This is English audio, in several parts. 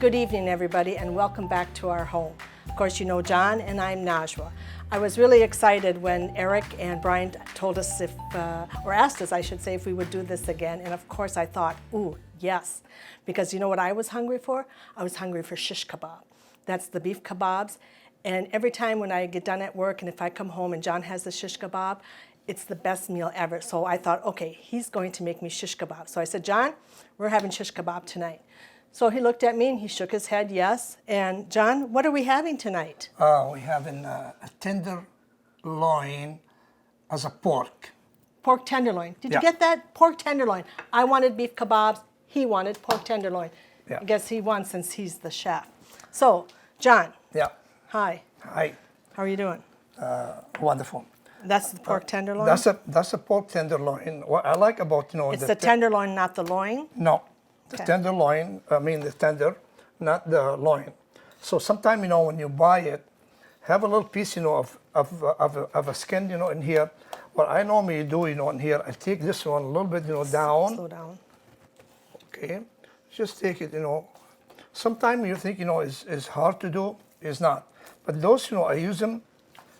Good evening, everybody, and welcome back to our home. Of course, you know John, and I'm Najwa. I was really excited when Eric and Brian told us or asked us, I should say, if we would do this again. And of course, I thought, ooh, yes. Because you know what I was hungry for? I was hungry for shish kebab. That's the beef kebabs. And every time when I get done at work, and if I come home and John has the shish kebab, it's the best meal ever. So I thought, okay, he's going to make me shish kebab. So I said, John, we're having shish kebab tonight. So he looked at me and he shook his head, yes. And John, what are we having tonight? We're having a tender loin as a pork. Pork tenderloin. Did Yeah. you get that? Pork tenderloin. I wanted beef kebabs. He wanted pork tenderloin. Yeah. I guess he won since he's the chef. So, John. Yeah. Hi. Hi. How are you doing? Wonderful. That's the pork tenderloin? That's a pork tenderloin. What I like about It's the tenderloin, not the loin? No, the Okay. tenderloin. I mean the tender, not the loin. So sometimes when you buy it, have a little piece of a skin in here. What I normally do in here, I take this one a little bit down. Slow down. Okay, just take it. Sometimes you think it's hard to do. It's not. But those I use them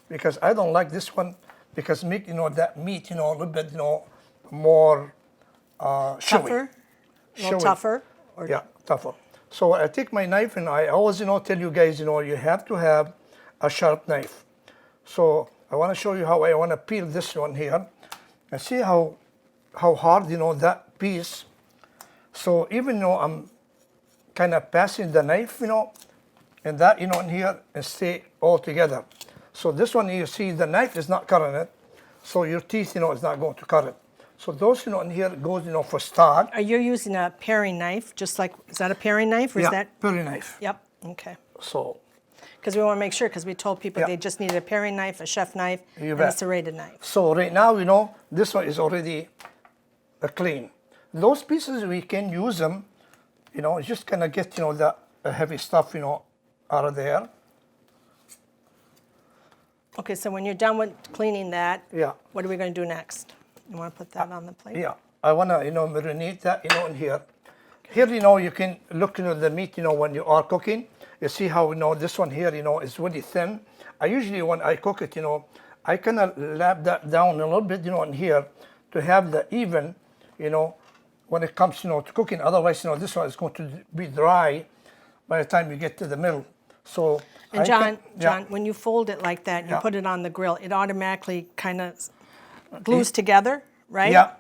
because I don't like this one because make that meat a little bit more chewy. Tougher? A little Chewy. tougher? Or Yeah, tougher. So I take my knife and I always tell you guys you have to have a sharp knife. So I want to show you how I want to peel this one here and see how hard that piece. So even though I'm kind of passing the knife and that in here and stay all together. So this one you see the knife is not cutting it, so your teeth is not going to cut it. So those in here goes for stock. Are you using a paring knife? Just like, is that a paring knife? Or Yeah, is that? paring knife. Yep. Okay. So Because we want to make sure, because we told people Yeah. they just needed a paring knife, a chef knife, You and bet. a serrated knife. So right now, this one is already clean. Those pieces, we can use them, just kind of get, the heavy stuff, out of there. Okay, so when you're done with cleaning that, Yeah. what are we going to do next? You want to put that on the plate? Yeah, I want to, marinate that, in here. Here, you can look, the meat, when you are cooking. You see how, this one here, is really thin. I usually, when I cook it, I kind of lap that down a little bit, in here to have the even, when it comes, to cooking. Otherwise, this one is going to be dry by the time you get to the middle. So, And I John, can- when you fold it like that, you Yeah. put it on the grill, it automatically kind of glues together, right? Yeah.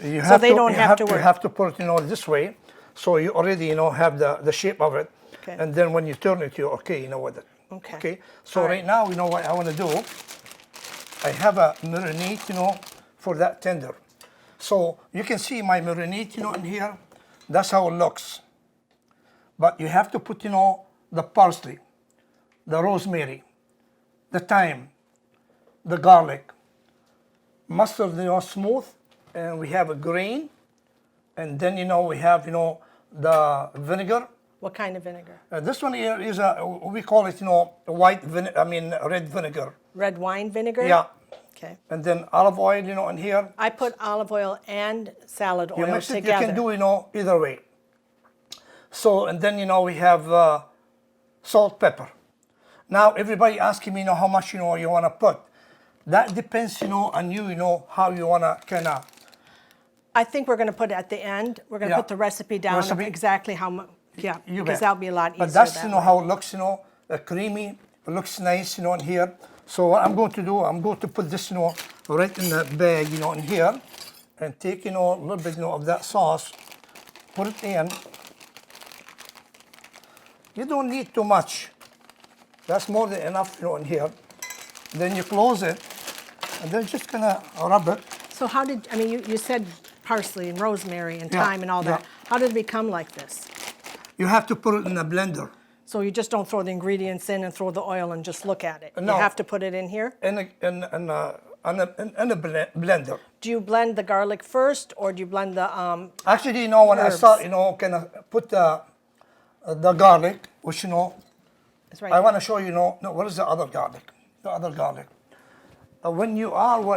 You So they don't have to work. You have to put it, this way, so you already, have the shape of it. Okay. And then when you turn it, you're okay, with it. Okay. Okay. So All right now, what I want to do, I have a marinade, for that tender. So you can see my marinade, in here. That's how it looks. But you have to put, the parsley, the rosemary, the thyme, the garlic, mustard, smooth, and we have a green, and then we have the vinegar. What kind of vinegar? This one here is we call it red vinegar. Red wine vinegar? Yeah, Okay. and then olive oil in here. I put olive oil and salad You oil mix it. together. You can do either way. So and then we have salt, pepper. Now everybody asking me how much you want to put. That depends on you how you want to kind of. I think we're going to put it at the end. We're going to Yeah. put the recipe down of Recipe? exactly how much. Yeah, You because bet. that'll be a lot easier. But that's that way. how it looks, creamy. It looks nice, in here. So what I'm going to do, I'm going to put this, right in the bag, in here, and take, a little bit, of that sauce, put it in. You don't need too much. That's more than enough, in here. Then you close it, and then just gonna rub it. So how did, you said parsley and rosemary and Yeah, thyme and all that. yeah. How did it become like this? You have to put it in a blender. So you just don't throw the ingredients in and throw the oil and just look at it? No. You have to put it in here? In a blender. Do you blend the garlic first or do you blend the, Actually, when I Herbs. start, kind of put the garlic, which, it's right I here. want to show you, no, what is the other garlic? The other garlic. When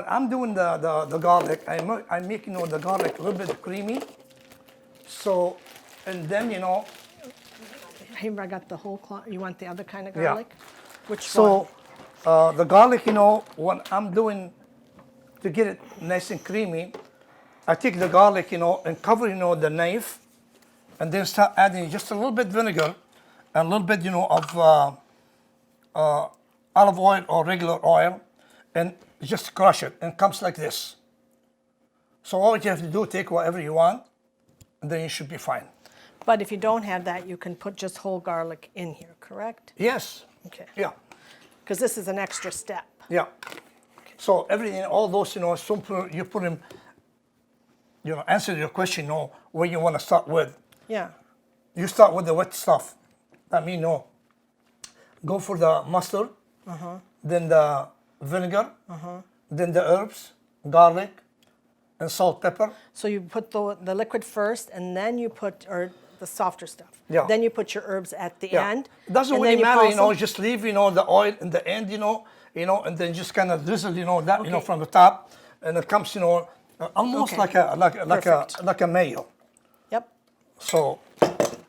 I'm doing the garlic, I'm making the garlic a little bit creamy. So, and then, Here I got the whole clove. You want the other kind of Yeah. garlic? Which one? So the garlic, you know, what I'm doing to get it nice and creamy, I take the garlic, you know, and cover, you know, the knife, and then start adding just a little bit vinegar and a little bit, you know, of olive oil or regular oil, and just crush it, and it comes like this. So all you have to do, take whatever you want, and then you should be fine. But if you don't have that, you can put just whole garlic in here, correct? Yes. Okay. Yeah. Because this is an extra step. Yeah. So everything, all those, you know, simple, you put them, you know, answer your question, you know, where you want to start with. Yeah. You start with the wet stuff. I mean, no. Go for the mustard, then the vinegar, then the herbs, garlic, and salt, pepper. So you put the liquid first, and then you put, or the softer stuff. Yeah. Then you put your herbs at the Yeah. end. It doesn't and really then matter, pulse you know, them. just leave, you know, the oil in the end, you know, and then just kind of drizzle, you know, that, you know, Okay. from the top, and it comes, you know, almost Okay. like a mayo. Yep. So,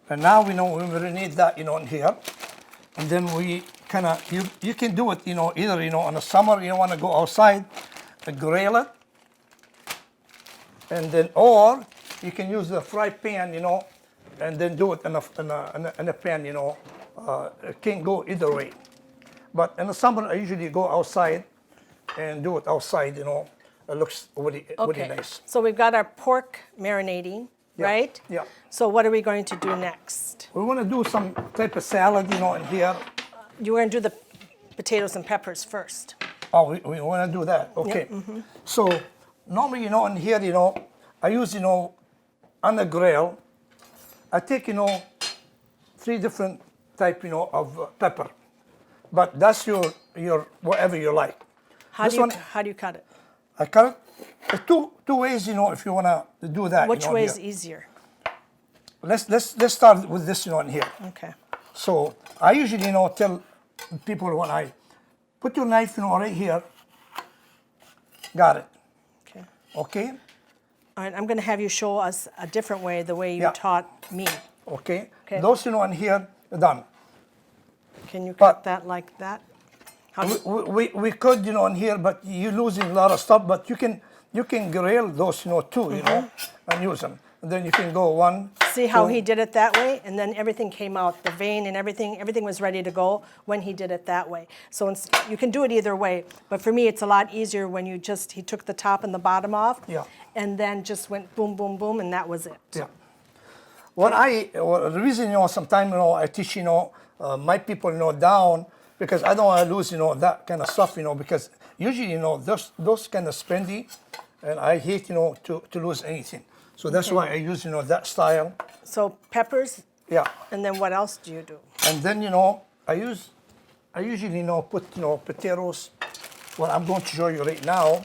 and now we know we really need that, you know, in here. And then we kind of, you can do it, you know, either, you know, in the summer, you want to go outside and grill it. And then, or you can use the fry pan, you know, and then do it in a pan, you know. It can go either way. But in the summer, I usually go outside and do it outside, you know. It looks really, Okay. really nice. So we've got our pork marinating, Yeah. right? Yeah. So what are we going to do next? We want to do some type of salad, you know, in here. You were going to do the potatoes and peppers first. Oh, we want to do that. Okay. So normally, you know, in here, you know, I use, you know, on the grill, I take, you know, 3 different type, you know, of pepper. But that's your whatever you like. How This do you one- how do you cut it? I cut it two ways, you know, if you want to do that. Which you know, way here. is easier? Let's start with this, you know, in here. Okay. So I usually, you know, tell people when I put your knife, you know, right here. Got it. Okay. Okay. All right. I'm going to have you show us a different way, the way you Yeah. taught me. Okay. Okay. Those, you know, in here, done. Can you But- cut that like that? How do, We could, you know, in here, but you're losing a lot of stuff. But you can grill those, you know, too, you know, and use them. And then you can go 1. see how 2. he did it that way, and then everything came out, the vein and everything was ready to go when he did it that way. So you can do it either way, but for me it's a lot easier when he took the top and the bottom off, Yeah. and then just went boom, boom, boom, and that was it. Yeah. The reason, you know, sometimes, you know, I teach, you know, my people, you know, down, because I don't want to lose, you know, that kind of stuff, you know, because usually, you know, those kind of spendy, and I hate, you know, to lose anything. So that's why I use, you know, that style. So peppers, Yeah. and then what else do you do? And then, you know, I usually, you know, put, you know, potatoes, what I'm going to show you right now.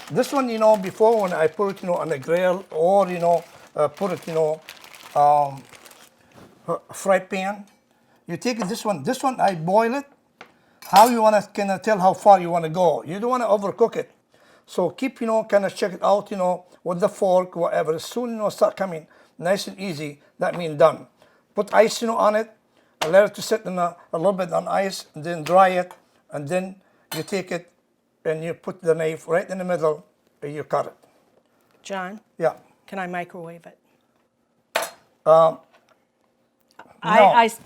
This one, you know, before when I put it, you know, on the grill, or, you know, put it, you know, fry pan. You take this one, I boil it. How you want to kind of tell how far you want to go. You don't want to overcook it. So keep, you know, kind of check it out, you know, with the fork, whatever. As soon, you know, start coming nice and easy, that means done. Put ice, you know, on it. Let it to sit in a little bit on ice, and then dry it. And then you take it and you put the knife right in the middle and you cut it. John, Yeah. can I microwave it? No.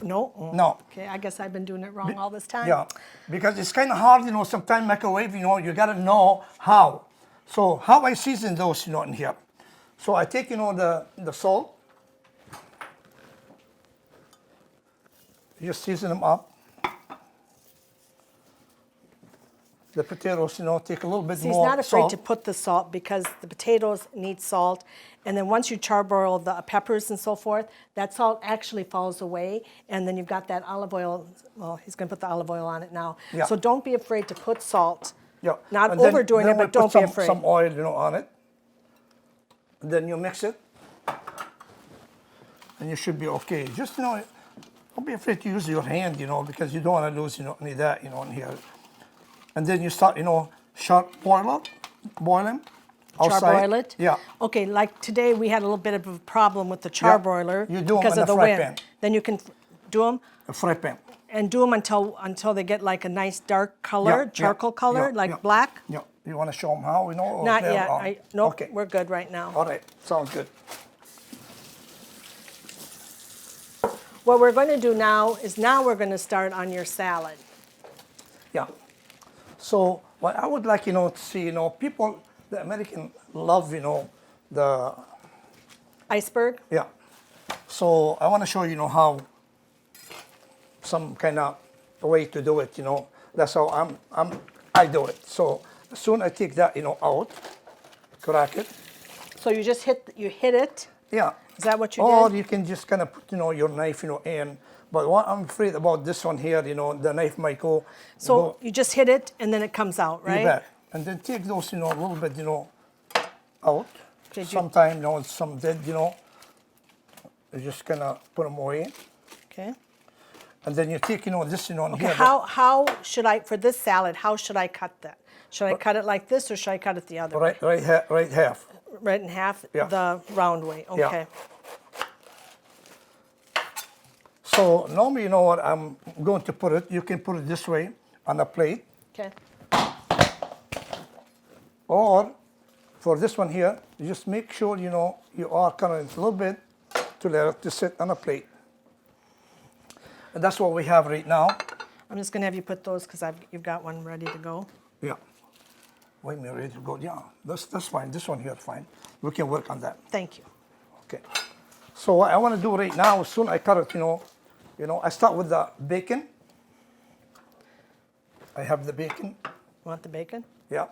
No? Oh, No. Okay, I guess I've been doing it wrong all this time. Yeah, because it's kind of hard, you know, sometimes microwave, you know, you got to know how. So how I season those, you know, in here. So I take, you know, the salt. You season them up. The potatoes, you know, take a little bit See, he's more not afraid salt. to put the salt because the potatoes need salt. And then once you charbroil the peppers and so forth, that salt actually falls away. And then you've got that olive oil. Well, he's going to put the olive oil on it now. Yeah. So don't be afraid to put salt. Yeah. Not And then- overdoing then it, we but don't put be afraid. some oil, you know, on it. And then you mix it. And you should be okay. Just, you know, don't be afraid to use your hand, you know, because you don't want to lose, you know, any of that, you know, in here. And then you start, you know, boil them. Outside. Charbroil it? Yeah. Okay, like today we had a little bit of a problem with the charbroiler You do 'em because in of the the fry wind. pan. Then you can Do them A fry pan. and do them until they get like a nice dark color, charcoal color, like black. Yeah. You want to show them how? Or Not they're yet. on? Nope. Okay. We're good right now. All right. Sounds good. What we're going to do now is we're going to start on your salad. Yeah. So what I would like, to see, people, the American love, the Iceberg. Yeah. So I want to show how some kind of way to do it. That's how I do it. So as soon as I take that out, crack it. So you just hit it. Yeah. Is that what you or did? you can just kind of put your knife in. But what I'm afraid about this one here, the knife might go. So you just hit it and then it comes out, right? You bet. And then take those a little bit out. Okay, Sometimes some dead you just gonna put them away. Okay. And then you take this on Okay. here. How should I, for this salad, how should I cut that? Should I cut it like this or should I cut it the other way? Right half. Right in half, Yeah. the round way. Okay. So normally, what I'm going to put it, you can put it this way on a plate. Okay. Or for this one here, you just make sure, you are cutting it a little bit to let it to sit on a plate. And that's what we have right now. I'm just going to have you put those because you've got one ready to go. Yeah. Wait a minute, ready to go. Yeah, that's fine. This one here is fine. We can work on that. Thank you. Okay. So what I want to do right now, as soon as I cut it, I start with the bacon. I have the bacon. Want the bacon? Yeah.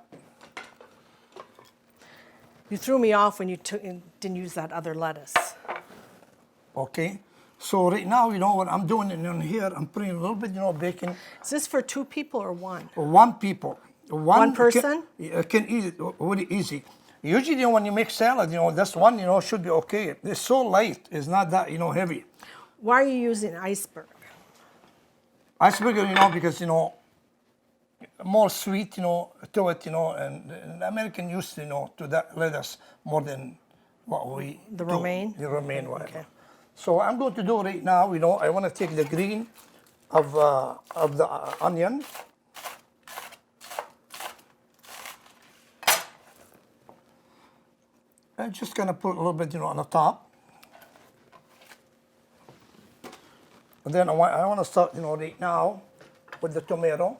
You threw me off when you didn't use that other lettuce. Okay. So right now, what I'm doing in here, I'm putting a little bit, bacon. Is this for 2 people or 1? One people. One person? Can eat it really easy. Usually when you make salad, this one, should be okay. It's so light. It's not that, heavy. Why are you using iceberg? Iceberg, because, more sweet, to it, and the American used, to that lettuce more than what we The do. romaine? The romaine, whatever. Okay. So what I'm going to do right now, I want to take the green of the onion. I'm just going to put a little bit, on the top. And then I want to start, right now with the tomato.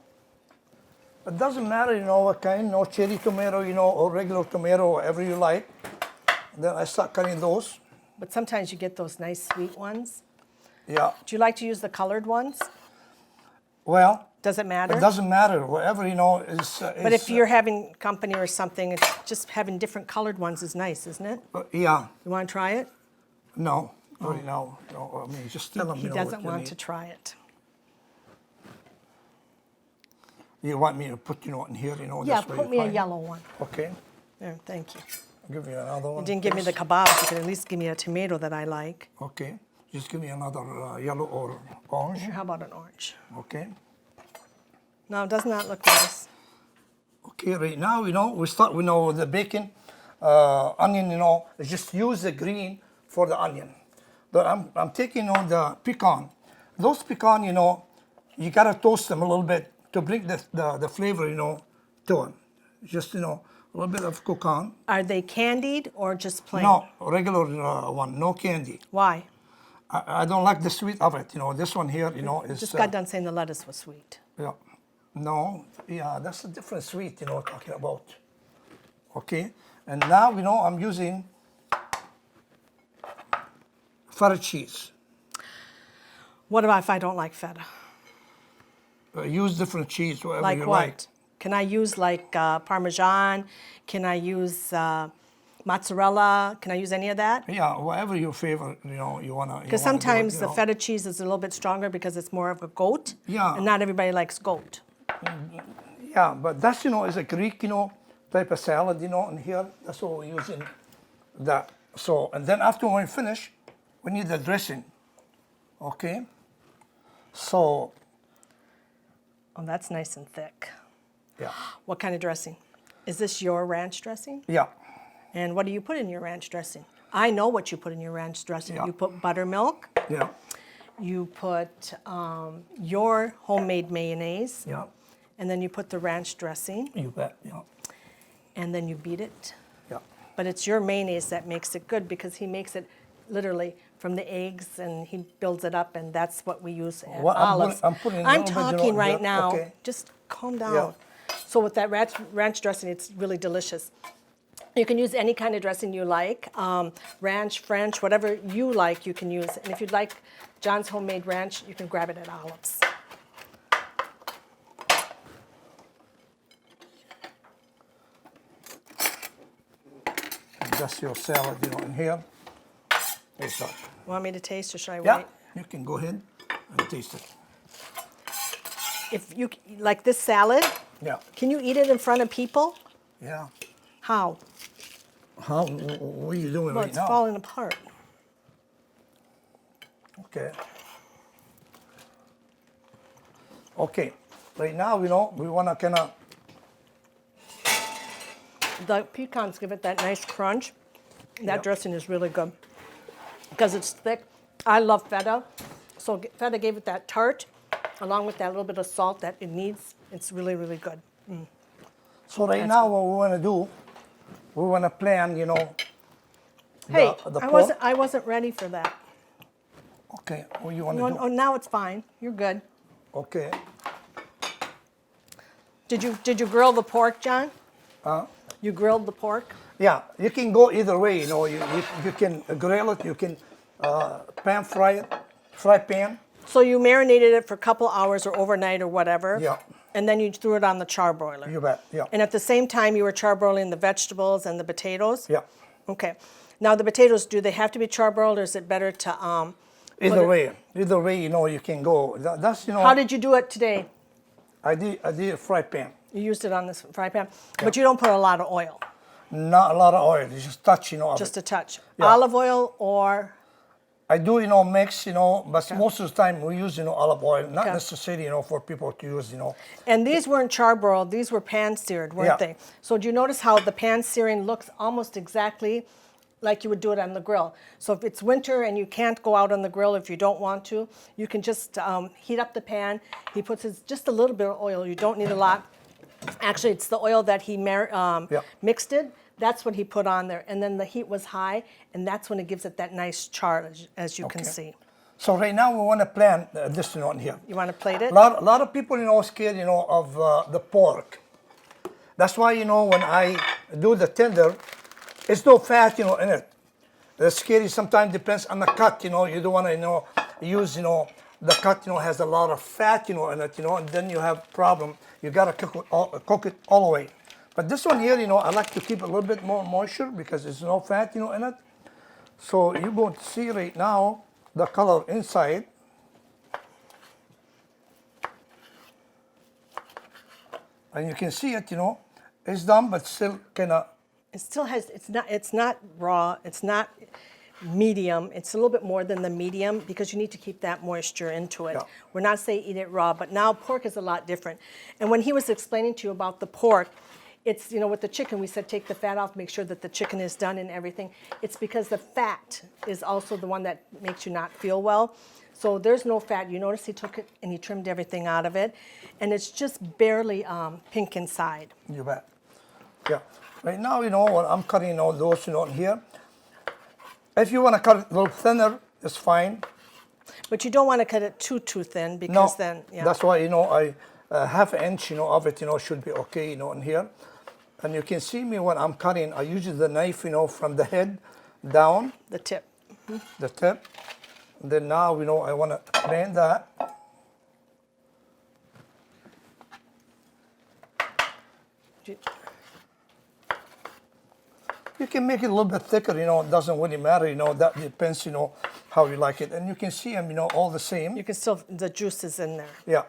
It doesn't matter, what kind, cherry tomato, or regular tomato, whatever you like. And then I start cutting those. But sometimes you get those nice sweet ones. Yeah. Do you like to use the colored ones? Well, Does it matter? it doesn't matter. Whatever, is... But if you're having company or something, it's just having different colored ones is nice, isn't it? yeah. You want to try it? No. Right now. No. I mean, just tell them, He what doesn't you want need. to try it. You want me to put, in here, Yeah, this way? put me a fine. yellow one. Okay. There, thank you. I'll give you another one. You didn't give me the kebabs. You could at least give me a tomato that I like. Okay. Just give me another yellow or orange. Here, how about an orange? Okay. No, doesn't that look nice? Okay, right now, we start with the bacon, onion, just use the green for the onion. But I'm taking the pecan. Those pecan, you gotta toast them a little bit to bring the flavor, to them. Just, a little bit of pecan. Are they candied or just plain? No, regular one, no candy. Why? I don't like the sweet of it. This one here, is... Just got done saying the lettuce was sweet. Yeah. No, yeah, that's a different sweet, talking about. Okay, and now, I'm using feta cheese. What about if I don't like feta? Use different cheese, whatever Like you what? like. Can I use like Parmesan? Can I use mozzarella? Can I use any of that? Yeah, whatever your favorite, you wanna. Because sometimes the feta cheese is a little bit stronger because it's more of a goat. Yeah. And not everybody likes goat. Yeah, but that's is a Greek type of salad in here. That's what we're using. That so and then after we finish, we need the dressing. Okay. So. Oh, that's nice and thick. Yeah. What kind of dressing? Is this your ranch dressing? Yeah. And what do you put in your ranch dressing? I know what you put in your ranch dressing. Yeah. You put buttermilk, Yeah. you put your homemade mayonnaise, Yeah. and then you put the ranch dressing, You bet. Yeah. and then you beat it. Yeah. But it's your mayonnaise that makes it good because he makes it literally from the eggs and he builds it up, and that's what we use at Well, Olives. I'm putting a I'm little bit, you know, talking right yeah, now. okay. Just calm down. Yeah. So with that ranch dressing, it's really delicious. You can use any kind of dressing you like, ranch, French, whatever you like, you can use. And if you'd like John's homemade ranch, you can grab it at Olives. And that's your salad, you know, in here. It's done. Want me to taste or should I Yeah, wait? you can go ahead and taste it. If you like this salad, Yeah. can you eat it in front of people? Yeah. How? What are you doing Well, right it's now? falling apart. Okay. Okay. Right now, you know, we want to kind of, The pecans give it that nice crunch. That Yep. dressing is really good because it's thick. I love feta, so feta gave it that tart, along with that little bit of salt that it needs. It's really, really good. so right That's now what we want to do, we want to plan, you know, Hey, the I pork. wasn't ready for that. Okay, what you want to No, do? oh, now it's fine. You're good. Okay. Did you grill the pork, John? You grilled the pork? Yeah, you can go either way, you know, you can grill it, you can pan fry it, fry pan. So you marinated it for a couple hours or overnight or whatever. Yeah. And then you threw it on the charbroiler. You bet, yeah. And at the same time, you were charbroiling the vegetables and the potatoes? Yeah. Okay. Now, the potatoes, do they have to be charbroiled, or is it better to... Either way, you know, you can go. That's, you know, How did you do it today? I did a fry pan. You used it on this fry pan? But you don't put a lot of oil, Not a lot of oil, you just touch, you know, of just it. a touch. Yeah. Olive oil or... I do, you know, mix, you know, but most of the time we use, you know, olive oil, not Okay. necessarily, you know, for people to use, you know. And these weren't charbroiled, these were pan-seared, weren't Yeah. they? So do you notice how the pan-searing looks almost exactly like you would do it on the grill? So if it's winter and you can't go out on the grill if you don't want to, you can just heat up the pan. He puts just a little bit of oil, you don't need a lot. Actually, it's the oil that he mixed it. That's what he put on there. And then the heat was high, and that's when it gives it that nice char, as you can Okay. see. So right now we want to plan this, you know, in here. You want to plate it? A lot of people, you know, scared, you know, of the pork. That's why, you know, when I do the tender, it's no fat, you know, in it. The scary sometimes depends on the cut, you know. You don't want to, you know, use, you know, the cut, you know, has a lot of fat, you know, in it, you know, and then you have problem. You got to cook it all the way. But this one here, you know, I like to keep a little bit more moisture because there's no fat, you know, in it. So you're going to see right now the color inside. And you can see it, you know, it's done, but still kind of. It still has, it's not raw, it's not medium, it's a little bit more than the medium because you need to keep that moisture into it. Yeah. We're not saying eat it raw, but now pork is a lot different. And when he was explaining to you about the pork, it's, you know, with the chicken, we said take the fat off, make sure that the chicken is done and everything. It's because the fat is also the one that makes you not feel well. So there's no fat. You notice he took it and he trimmed everything out of it. And it's just barely pink inside. You bet. Yeah. Right now, you know, when I'm cutting all those, you know, in here. If you want to cut it a little thinner, it's fine. But you don't want to cut it too thin because then, yeah. That's why, you know, I half an inch, you know, of it, you know, should be okay, you know, in here. And you can see me when I'm cutting, I use the knife, you know, from the head down, The tip. the tip. And then now, you know, I want to blend that. You can make it a little bit thicker, you know, it doesn't really matter, you know, that depends, you know, how you like it. And you can see them, you know, all the same. You can still, the juice is in there. Yeah.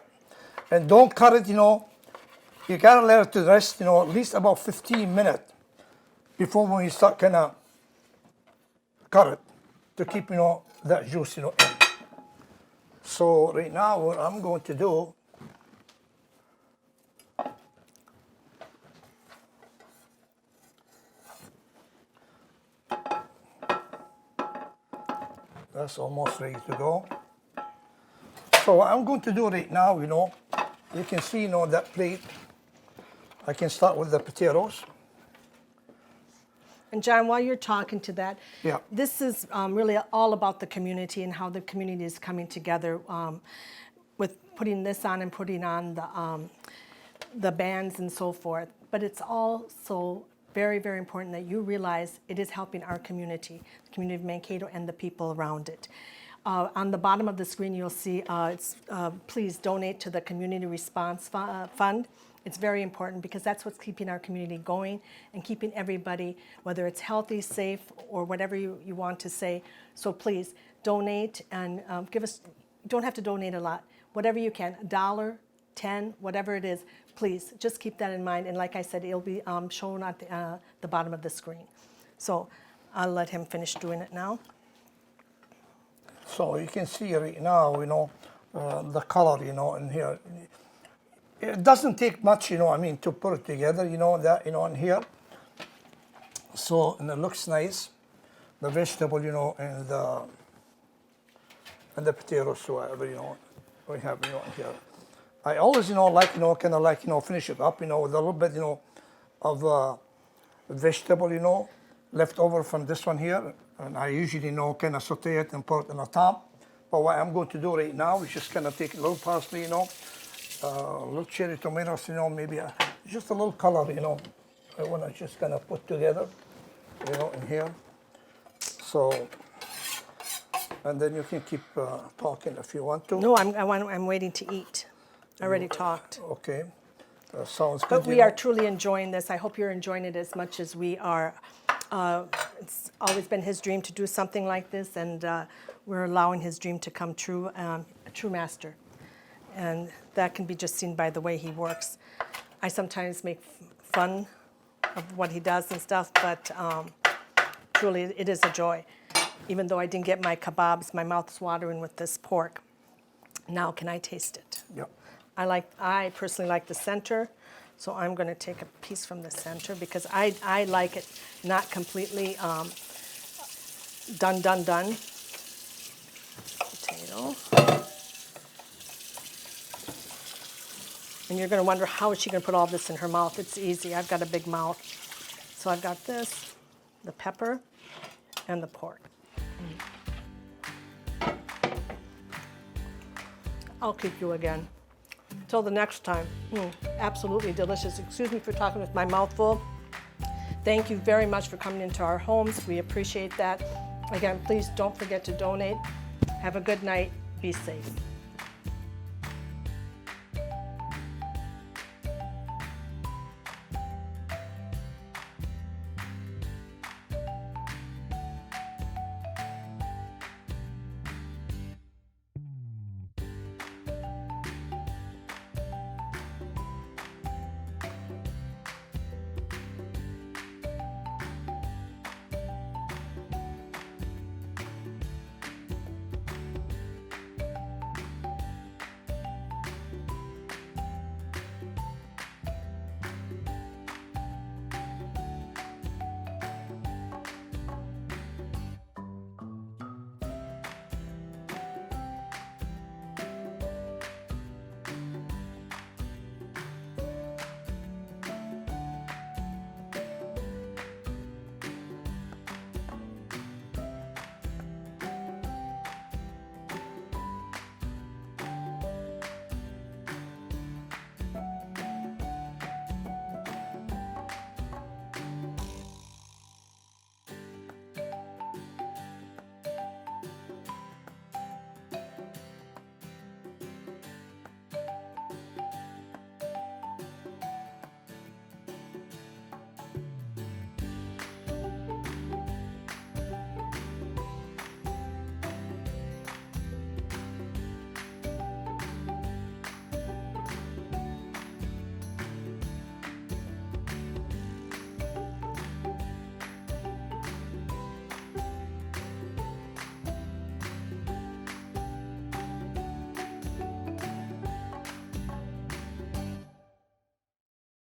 And don't cut it, you know, you gotta let it to rest, you know, at least about 15 minutes before when you start kind of cut it to keep, you know, that juice, you know, in. So right now what I'm going to do, that's almost ready to go. So what I'm going to do right now, you can see, that plate. I can start with the potatoes. And John, while you're talking to that, Yeah. this is really all about the community and how the community is coming together with putting this on and putting on the bands and so forth. But it's also very, very important that you realize it is helping our community, the community of Mankato and the people around it. On the bottom of the screen, you'll see please donate to the Community Response Fund. It's very important because that's what's keeping our community going and keeping everybody, whether it's healthy, safe, or whatever you want to say. So please donate and give us, you don't have to donate a lot, whatever you can, $1, $10, whatever it is, please just keep that in mind. And like I said, it'll be shown at the bottom of the screen. So I'll let him finish doing it now. So you can see right now, the color, in here. It doesn't take much, to put it together, that, in here. So, and it looks nice. The vegetable, and the potatoes, whatever, we have, in here. I always, like, kind of like, finish it up, with a little bit, of vegetable, left over from this one here. And I usually, kind of saute it and put it on the top. But what I'm going to do right now is just kind of take a little parsley, little cherry tomatoes, maybe just a little color, I want to just kind of put together, in here. So, and then you can keep talking if you want to. No, I'm waiting to eat. I already talked. Okay, sounds good. But we are truly enjoying this. I hope you're enjoying it as much as we are. It's always been his dream to do something like this, and we're allowing his dream to come true, a true master. And that can be just seen by the way he works. I sometimes make fun of what he does and stuff, but truly it is a joy. Even though I didn't get my kebabs, my mouth's watering with this pork. Now, can I taste it? Yep. I personally like the center, so I'm going to take a piece from the center because I like it not completely done. Potato. And you're going to wonder, how is she going to put all this in her mouth? It's easy. I've got a big mouth. So I've got this, the pepper, and the pork. I'll keep you again. Till the next time. Absolutely delicious. Excuse me for talking with my mouth full. Thank you very much for coming into our homes. We appreciate that. Again, please don't forget to donate. Have a good night. Be safe.